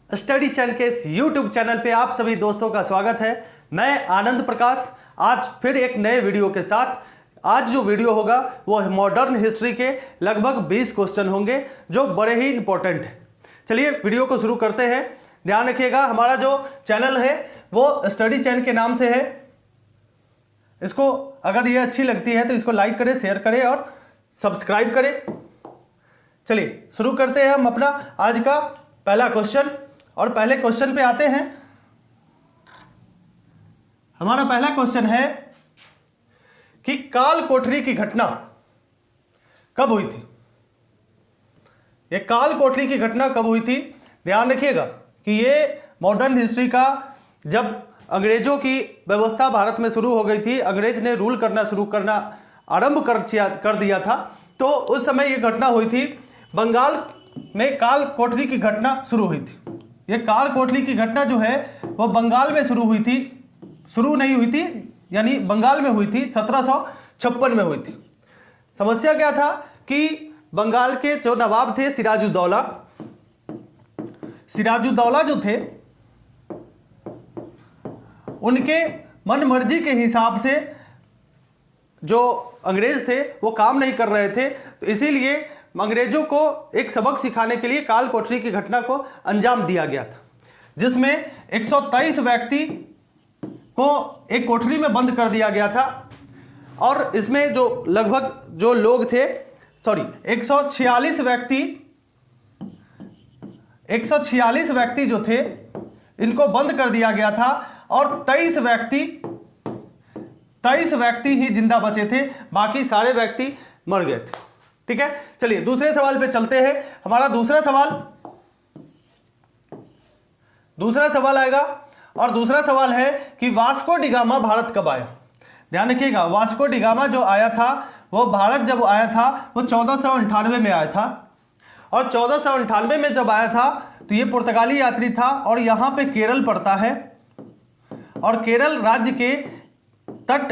Study channel के इस YouTube channel पे आप सभी दोस्तों का स्वागत है। मैं आनंद प्रकाश आज फिर एक नए वीडियो के साथ। आज जो वीडियो होगा वो मॉडर्न हिस्ट्री के लगभग 20 क्वेश्चन होंगे जो बड़े ही इंपॉर्टेंट हैं। चलिए वीडियो को शुरू करते हैं। ध्यान रखिएगा, हमारा जो चैनल है वो स्टडी चैनल के नाम से है। इसको अगर ये अच्छी लगती है तो इसको लाइक करें, शेयर करें और सब्सक्राइब करें। चलिए शुरू करते हैं हम अपना आज का पहला क्वेश्चन। और पहले क्वेश्चन पे आते हैं। हमारा पहला क्वेश्चन है कि काल कोठरी की घटना कब हुई थी। ये काल कोठरी की घटना कब हुई थी? ध्यान रखिएगा कि ये मॉडर्न हिस्ट्री का, जब अंग्रेजों की व्यवस्था भारत में शुरू हो गई थी, अंग्रेज ने रूल करना आरंभ कर दिया था, तो उस समय ये घटना हुई थी। बंगाल में काल कोठरी की घटना शुरू हुई थी। ये काल कोठरी की घटना जो है वो बंगाल में शुरू नहीं हुई थी, यानी बंगाल में हुई थी, 1756 में हुई थी। समस्या क्या था कि बंगाल के जो नवाब थे सिराजुद्दौला जो थे, उनके मन मर्जी के हिसाब से जो अंग्रेज थे वो काम नहीं कर रहे थे, तो इसीलिए अंग्रेजों को एक सबक सिखाने के लिए काल कोठरी की घटना को अंजाम दिया गया था, जिसमें 123 व्यक्ति को एक कोठरी में बंद कर दिया गया था। और इसमें जो लगभग जो लोग थे 146 व्यक्ति जो थे इनको बंद कर दिया गया था और 23 व्यक्ति ही जिंदा बचे थे, बाकी सारे व्यक्ति मर गए थे। ठीक है, चलिए दूसरे सवाल पे चलते हैं। हमारा दूसरा सवाल आएगा और दूसरा सवाल है कि वास्को डी गामा भारत कब आया। ध्यान रखिएगा, वास्को डी गामा जो आया था वो भारत जब आया था वो 1498 में आया था। और 1498 में जब आया था तो ये पुर्तगाली यात्री था और यहाँ पे केरल पड़ता है और केरल राज्य के तट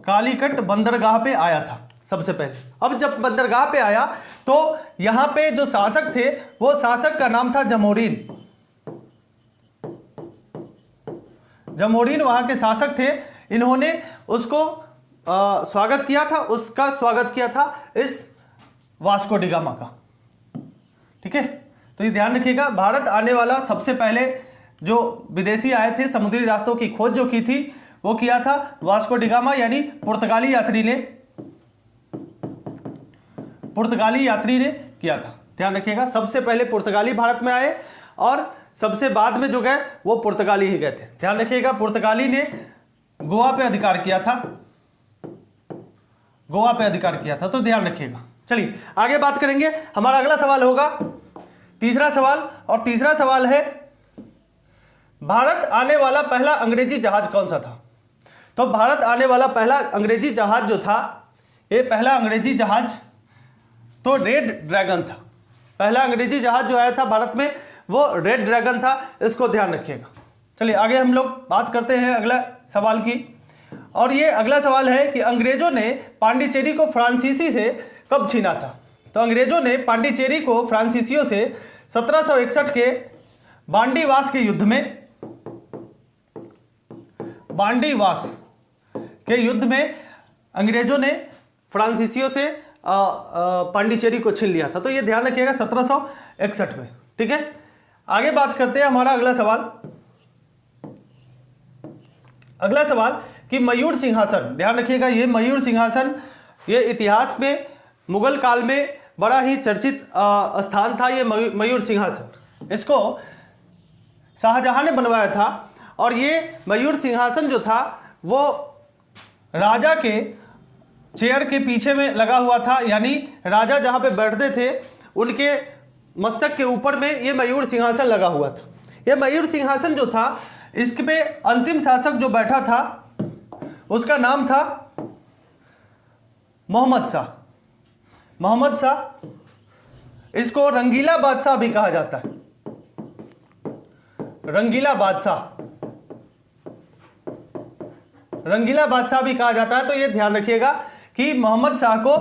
कालीकट बंदरगाह पे आया था सबसे पहले। अब जब बंदरगाह पे आया तो यहां पे जो शासक थे वो शासक का नाम था जमोरीन वहां के शासक थे। इन्होंने उसको स्वागत किया था इस वास्को डी गामा का। ठीक है, तो ये ध्यान रखिएगा, भारत आने वाला सबसे पहले जो विदेशी आए थे, समुद्री रास्तों की खोज जो की थी वो किया था वास्को डी गामा, यानी पुर्तगाली यात्री ने किया था। ध्यान रखिएगा, सबसे पहले पुर्तगाली भारत में आए और सबसे बाद में जो गए वो पुर्तगाली ही गए थे। ध्यान रखिएगा, पुर्तगाली ने गोवा पे अधिकार किया था, तो ध्यान रखिएगा। चलिए आगे बात करेंगे। हमारा अगला सवाल होगा तीसरा सवाल है भारत आने वाला पहला अंग्रेजी जहाज कौन सा था। तो भारत आने वाला पहला अंग्रेजी जहाज जो था, ये पहला अंग्रेजी जहाज तो रेड ड्रैगन था। पहला अंग्रेजी जहाज जो आया था भारत में वो रेड ड्रैगन था, इसको ध्यान रखिएगा। चलिए आगे हम लोग बात करते हैं अगला सवाल की। और ये अगला सवाल है कि अंग्रेजों ने पांडिचेरी को फ्रांसीसी से कब छीना था। तो अंग्रेजों ने पांडिचेरी को फ्रांसीसियों से 1761 के बांडीवास के युद्ध में अंग्रेजों ने फ्रांसीसियों से पांडिचेरी को छीन लिया था। तो ये ध्यान रखिएगा 1761 में। ठीक है, आगे बात करते हैं। हमारा अगला सवाल कि मयूर सिंहासन। ध्यान रखिएगा, ये मयूर सिंहासन ये इतिहास में मुगल काल में बड़ा ही चर्चित स्थान था। ये मयूर सिंहासन, इसको शाहजहां ने बनवाया था और ये मयूर सिंहासन जो था वो राजा के चेयर के पीछे में लगा हुआ था, यानी राजा जहां पे बैठते थे उनके मस्तक के ऊपर में ये मयूर सिंहासन लगा हुआ था। ये मयूर सिंहासन जो था, इसके पे अंतिम शासक जो बैठा था उसका नाम था मोहम्मद शाह। इसको रंगीला बादशाह भी कहा जाता है, रंगीला बादशाह भी कहा जाता है। तो ये ध्यान रखिएगा कि मोहम्मद शाह को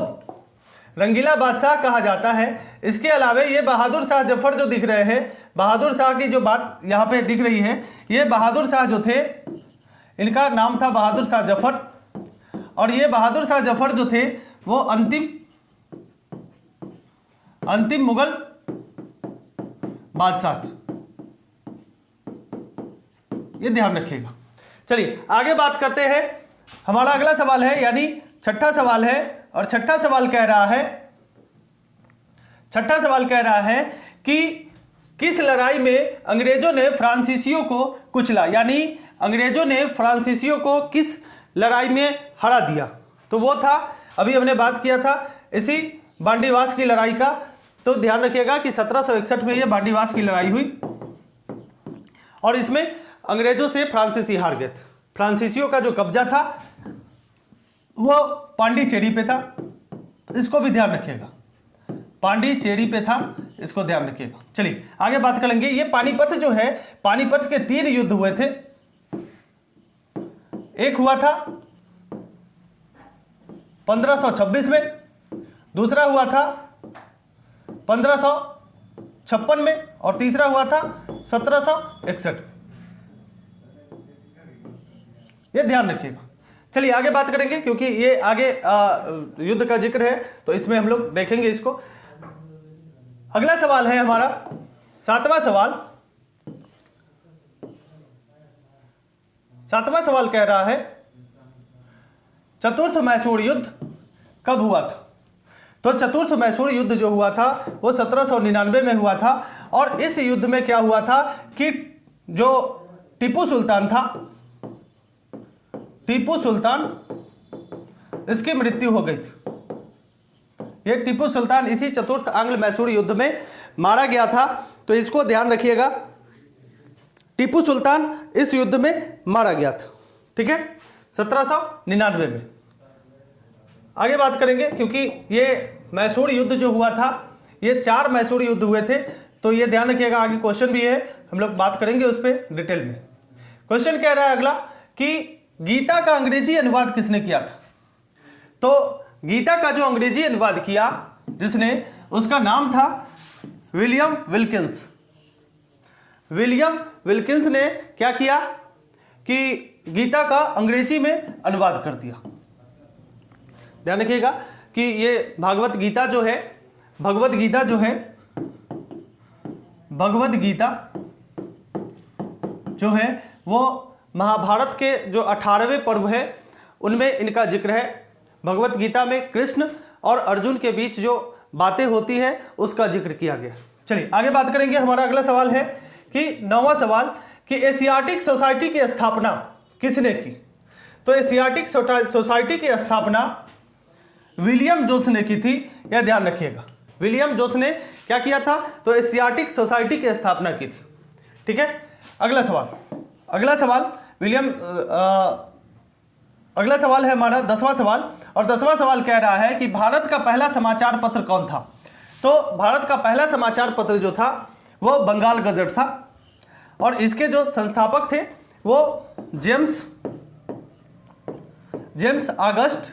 रंगीला बादशाह कहा जाता है। इसके अलावा ये बहादुर शाह जफर जो दिख रहे हैं, बहादुर शाह की जो बात यहाँ पे दिख रही है, ये बहादुर शाह जो थे, इनका नाम था बहादुर शाह जफर, और ये बहादुर शाह जफर जो थे वो अंतिम मुगल बादशाह थे, ये ध्यान रखिएगा। चलिए आगे बात करते हैं। हमारा अगला सवाल है, यानी छठा सवाल है, और छठा सवाल कह रहा है कि किस लड़ाई में अंग्रेजों ने फ्रांसीसियों को कुचला, यानी अंग्रेजों ने फ्रांसीसियों को किस लड़ाई में हरा दिया। तो वो था, अभी हमने बात किया था इसी बांडीवास की लड़ाई का। तो ध्यान रखिएगा कि 1761 में ये बांडीवास की लड़ाई हुई, और इसमें अंग्रेजों से फ्रांसीसी हार गए थे। फ्रांसीसियों का जो कब्जा था वो पांडिचेरी पे था, इसको भी ध्यान रखिएगा, पांडिचेरी पे था, इसको ध्यान रखिएगा। चलिए आगे बात करेंगे। ये पानीपत जो है, पानीपत के 3 युद्ध हुए थे। एक हुआ था 1526 में, दूसरा हुआ था 1556 में, और तीसरा हुआ था 1761। ये ध्यान रखिएगा। चलिए आगे बात करेंगे, क्योंकि ये आगे युद्ध का जिक्र है तो इसमें हम लोग देखेंगे इसको। अगला सवाल है हमारा 7वां सवाल। 7वां सवाल कह रहा है चतुर्थ मैसूर युद्ध कब हुआ था। तो चतुर्थ मैसूर युद्ध जो हुआ था वो 1799 में हुआ था, और इस युद्ध में क्या हुआ था कि जो टीपू सुल्तान था, टीपू सुल्तान, इसकी मृत्यु हो गई थी। ये टीपू सुल्तान इसी चतुर्थ आंग्ल मैसूर युद्ध में मारा गया था, तो इसको ध्यान रखिएगा। टीपू सुल्तान इस युद्ध में मारा गया था, ठीक है, 1799 में। आगे बात करेंगे, क्योंकि ये मैसूर युद्ध जो हुआ था, ये 4 मैसूर युद्ध हुए थे, तो ये ध्यान रखिएगा। आगे क्वेश्चन भी है, हम लोग बात करेंगे उस पर डिटेल में। क्वेश्चन कह रहा है अगला कि गीता का अंग्रेजी अनुवाद किसने किया था। तो गीता का जो अंग्रेजी अनुवाद किया जिसने, उसका नाम था विलियम विल्किंस। विलियम विल्किंस ने क्या किया कि गीता का अंग्रेजी में अनुवाद कर दिया। ध्यान रखिएगा कि ये भगवत गीता जो है, भगवत गीता जो है वो महाभारत के जो 18वें पर्व है उनमें इनका जिक्र है। भगवत गीता में कृष्ण और अर्जुन के बीच जो बातें होती है उसका जिक्र किया गया। चलिए आगे बात करेंगे। हमारा अगला सवाल है कि 9वां सवाल कि एशियाटिक सोसाइटी की स्थापना किसने की। तो एशियाटिक सोसाइटी की स्थापना विलियम जोन्स ने की थी, यह ध्यान रखिएगा। विलियम जोन्स ने क्या किया था, तो एशियाटिक सोसाइटी की स्थापना की थी, ठीक है। अगला सवाल अगला सवाल है हमारा 10वां सवाल, और 10वां सवाल कह रहा है कि भारत का पहला समाचार पत्र कौन था। तो भारत का पहला समाचार पत्र जो था वो बंगाल गजट था, और इसके जो संस्थापक थे वो जेम्स ऑगस्ट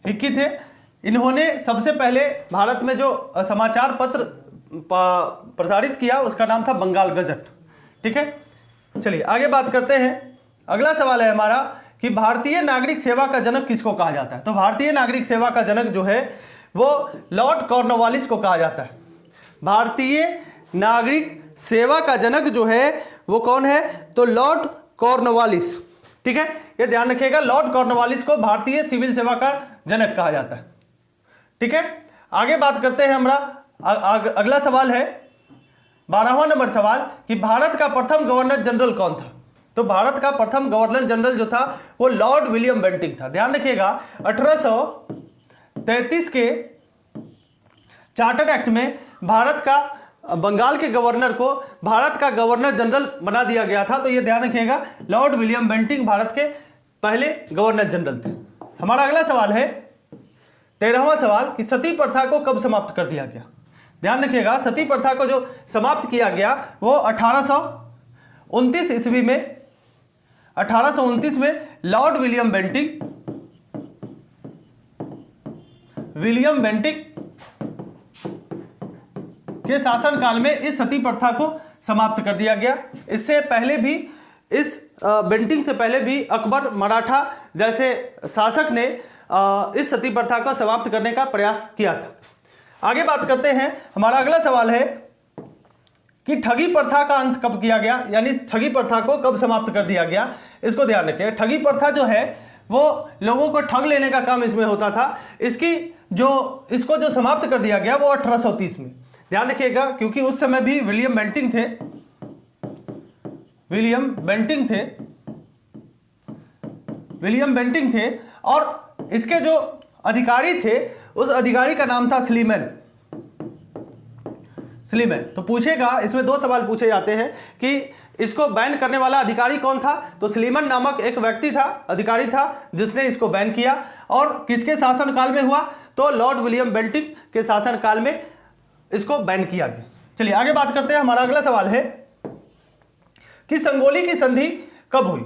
हिक्की थे। इन्होंने सबसे पहले भारत में जो समाचार पत्र प्रसारित किया उसका नाम था बंगाल गजट, ठीक है। चलिए आगे बात करते हैं। अगला सवाल है हमारा कि भारतीय नागरिक सेवा का जनक किसको कहा जाता है। तो भारतीय नागरिक सेवा का जनक जो है वो लॉर्ड कॉर्नवालिस को कहा जाता है। भारतीय नागरिक सेवा का जनक जो है वो कौन है, तो लॉर्ड कॉर्नवालिस, ठीक है, ये ध्यान रखिएगा। लॉर्ड कॉर्नवालिस को भारतीय सिविल सेवा का जनक कहा जाता है, ठीक है। आगे बात करते हैं। हमारा अगला सवाल है 12वां नंबर सवाल कि भारत का प्रथम गवर्नर जनरल कौन था। तो भारत का प्रथम गवर्नर जनरल जो था वो लॉर्ड विलियम बेंटिंक था। ध्यान रखिएगा 1833 के चार्टर एक्ट में भारत का बंगाल के गवर्नर को भारत का गवर्नर जनरल बना दिया गया था। तो ये ध्यान रखिएगा, लॉर्ड विलियम बेंटिंक भारत के पहले गवर्नर जनरल थे। हमारा अगला सवाल है 13वां सवाल कि सती प्रथा को कब समाप्त कर दिया गया। ध्यान रखिएगा, सती प्रथा को जो समाप्त किया गया वो 1829 ईस्वी में 1829 में लॉर्ड विलियम बेंटिंक के शासनकाल में इस सती प्रथा को समाप्त कर दिया गया। इससे पहले भी इस बेंटिंक से पहले भी अकबर मराठा जैसे शासक ने इस सती प्रथा को समाप्त करने का प्रयास किया था। आगे बात करते हैं। हमारा अगला सवाल है कि ठगी प्रथा का अंत कब किया गया, यानी ठगी प्रथा को कब समाप्त कर दिया गया। इसको ध्यान रखिए, ठगी प्रथा जो है वो लोगों को ठग लेने का काम इसमें होता था। इसको जो समाप्त कर दिया गया वो 1830 में। ध्यान रखिएगा, क्योंकि उस समय भी विलियम बेंटिंक थे और इसके जो अधिकारी थे उस अधिकारी का नाम था स्लीमैन। तो पूछेगा, इसमें 2 सवाल पूछे जाते हैं कि इसको बैन करने वाला अधिकारी कौन था। तो स्लीमैन नामक एक व्यक्ति था, अधिकारी था, जिसने इसको बैन किया। और किसके शासनकाल में हुआ, तो लॉर्ड विलियम बेंटिंक के शासनकाल में इसको बैन किया गया। चलिए आगे बात करते हैं। हमारा अगला सवाल है कि संगोली की संधि कब हुई।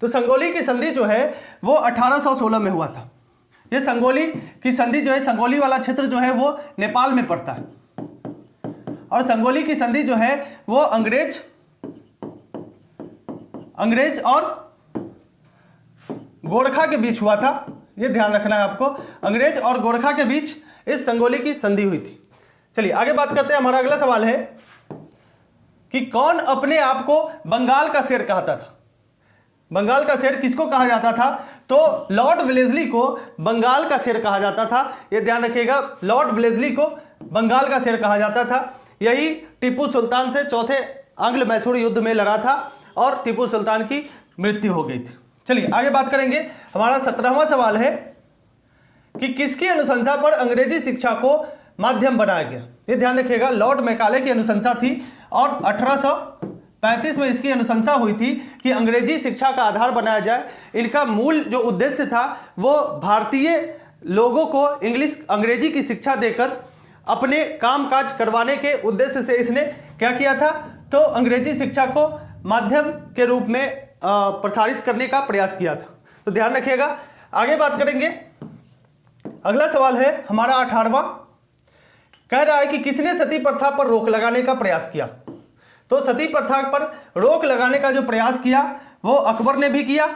तो संगोली की संधि जो है वो 1816 में हुआ था। ये संगोली की संधि जो है, संगोली वाला क्षेत्र जो है वो नेपाल में पड़ता है। और संगोली की संधि जो है वो अंग्रेज और गोरखा के बीच हुआ था। ये ध्यान रखना है आपको, अंग्रेज और गोरखा के बीच इस संगोली की संधि हुई थी। चलिए आगे बात करते हैं। हमारा अगला सवाल है कि कौन अपने आप को बंगाल का शेर कहता था। बंगाल का शेर किसको कहा जाता था, तो लॉर्ड वेलेस्ली को बंगाल का शेर कहा जाता था। यह ध्यान रखिएगा, लॉर्ड वेलेस्ली को बंगाल का शेर कहा जाता था। यही टीपू सुल्तान से चौथे आंग्ल मैसूर युद्ध में लड़ा था और टीपू सुल्तान की मृत्यु हो गई थी। चलिए आगे बात करेंगे। हमारा 17वां सवाल है कि किसकी अनुशंसा पर अंग्रेजी शिक्षा को माध्यम बनाया गया। ये ध्यान रखिएगा, लॉर्ड मैकाले की अनुशंसा थी और 1835 में इसकी अनुशंसा हुई थी कि अंग्रेजी शिक्षा का आधार बनाया जाए। इनका मूल जो उद्देश्य था वो भारतीय लोगों को अंग्रेजी की शिक्षा देकर अपने कामकाज करवाने के उद्देश्य से इसने क्या किया था, तो अंग्रेजी शिक्षा को माध्यम के रूप में प्रसारित करने का प्रयास किया था। तो ध्यान रखिएगा। आगे बात करेंगे। अगला सवाल है हमारा 18वां, कह रहा है कि किसने सती प्रथा पर रोक लगाने का प्रयास किया। तो सती प्रथा पर रोक लगाने का जो प्रयास किया वो अकबर ने भी किया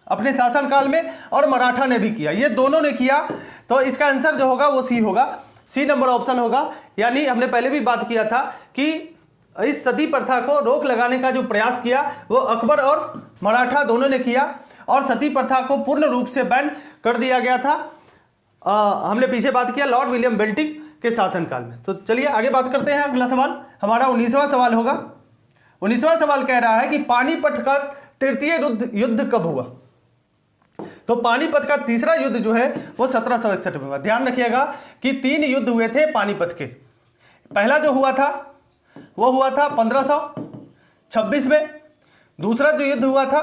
अपने शासनकाल में और मराठा ने भी किया। ये दोनों ने किया। तो इसका आंसर जो होगा वो सी होगा, सी नंबर ऑप्शन होगा। यानी हमने पहले भी बात किया था कि इस सती प्रथा को रोक लगाने का जो प्रयास किया वो अकबर और मराठा दोनों ने किया और सती प्रथा को पूर्ण रूप से बैन कर दिया गया था। हमने पीछे बात किया लॉर्ड विलियम बेंटिंक के शासनकाल में। तो चलिए आगे बात करते हैं। अगला सवाल हमारा 19वां सवाल होगा। 19वां सवाल कह रहा है कि पानीपत का तृतीय युद्ध कब हुआ। तो पानीपत का तीसरा युद्ध जो है वो 1761 में हुआ। ध्यान रखिएगा कि 3 युद्ध हुए थे पानीपत के। पहला जो हुआ था वो हुआ था 1526 में। दूसरा जो युद्ध हुआ था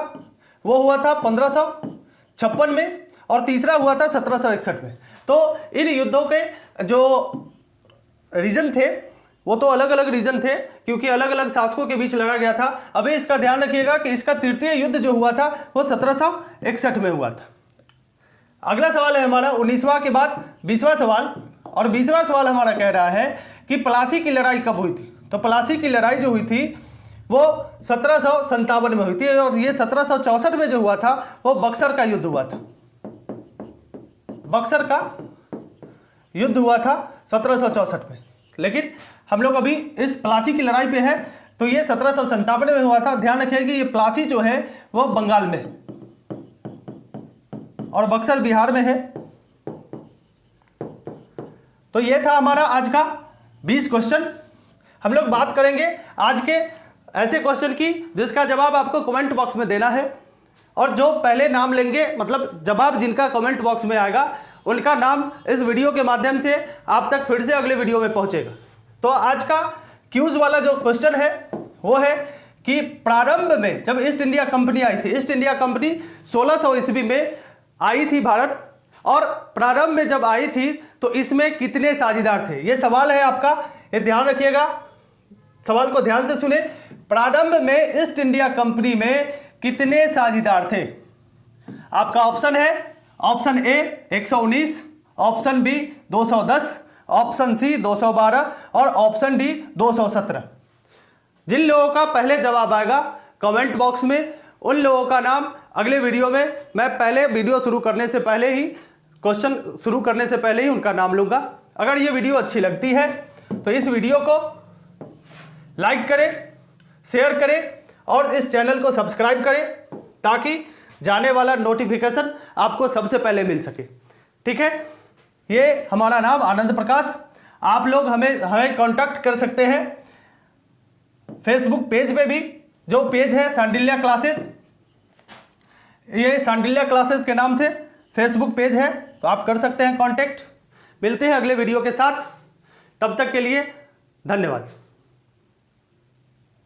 वो हुआ था 1556 में और तीसरा हुआ था 1761 में। तो इन युद्धों के जो रीजन थे वो तो अलग अलग रीजन थे क्योंकि अलग अलग शासकों के बीच लड़ा गया था। अभी इसका ध्यान रखिएगा कि इसका तृतीय युद्ध जो हुआ था वो 1761 में हुआ था। अगला सवाल है हमारा 19वां के बाद 20वां सवाल, और 20वां सवाल हमारा कह रहा है कि प्लासी की लड़ाई कब हुई थी। तो प्लासी की लड़ाई जो हुई थी वो 1757 में हुई थी और ये 1764 में जो हुआ था वो बक्सर का युद्ध हुआ था। बक्सर का युद्ध हुआ था 1764 में। लेकिन हम लोग अभी इस प्लासी की लड़ाई पे है तो ये 1757 में हुआ था। ध्यान रखिए कि ये प्लासी जो है वो बंगाल में और बक्सर बिहार में है। तो ये था हमारा आज का 20 क्वेश्चन। हम लोग बात करेंगे आज के ऐसे क्वेश्चन की जिसका जवाब आपको कमेंट बॉक्स में देना है और जो पहले नाम लेंगे, मतलब जवाब जिनका कमेंट बॉक्स में आएगा उनका नाम इस वीडियो के माध्यम से आप तक फिर से अगले वीडियो में पहुंचेगा। तो आज का क्यूज वाला जो क्वेश्चन है वो है कि प्रारंभ में जब ईस्ट इंडिया कंपनी आई थी, ईस्ट इंडिया कंपनी 1600 ईस्वी में आई थी भारत, और प्रारंभ में जब आई थी तो इसमें कितने साझेदार थे। ये सवाल है आपका, ये ध्यान रखिएगा, सवाल को ध्यान से सुने। प्रारंभ में ईस्ट इंडिया कंपनी में कितने साझेदार थे। आपका ऑप्शन है option A 119, option B 210, option C 212 और ऑप्शन डी 217। जिन लोगों का पहले जवाब आएगा कमेंट बॉक्स में, उन लोगों का नाम अगले वीडियो में मैं पहले वीडियो शुरू करने से पहले ही, क्वेश्चन शुरू करने से पहले ही उनका नाम लूंगा। अगर ये वीडियो अच्छी लगती है तो इस वीडियो को लाइक करें, शेयर करें और इस चैनल को सब्सक्राइब करें ताकि जाने वाला नोटिफिकेशन आपको सबसे पहले मिल सके। ठीक है, ये हमारा नाम आनंद प्रकाश। आप लोग हमें कांटेक्ट कर सकते हैं फेसबुक पेज पे भी, जो पेज है शांडिल्या क्लासेस, ये शांडिल्या क्लासेस के नाम से फेसबुक पेज है, तो आप कर सकते हैं कांटेक्ट। मिलते हैं अगले वीडियो के साथ, तब तक के लिए धन्यवाद।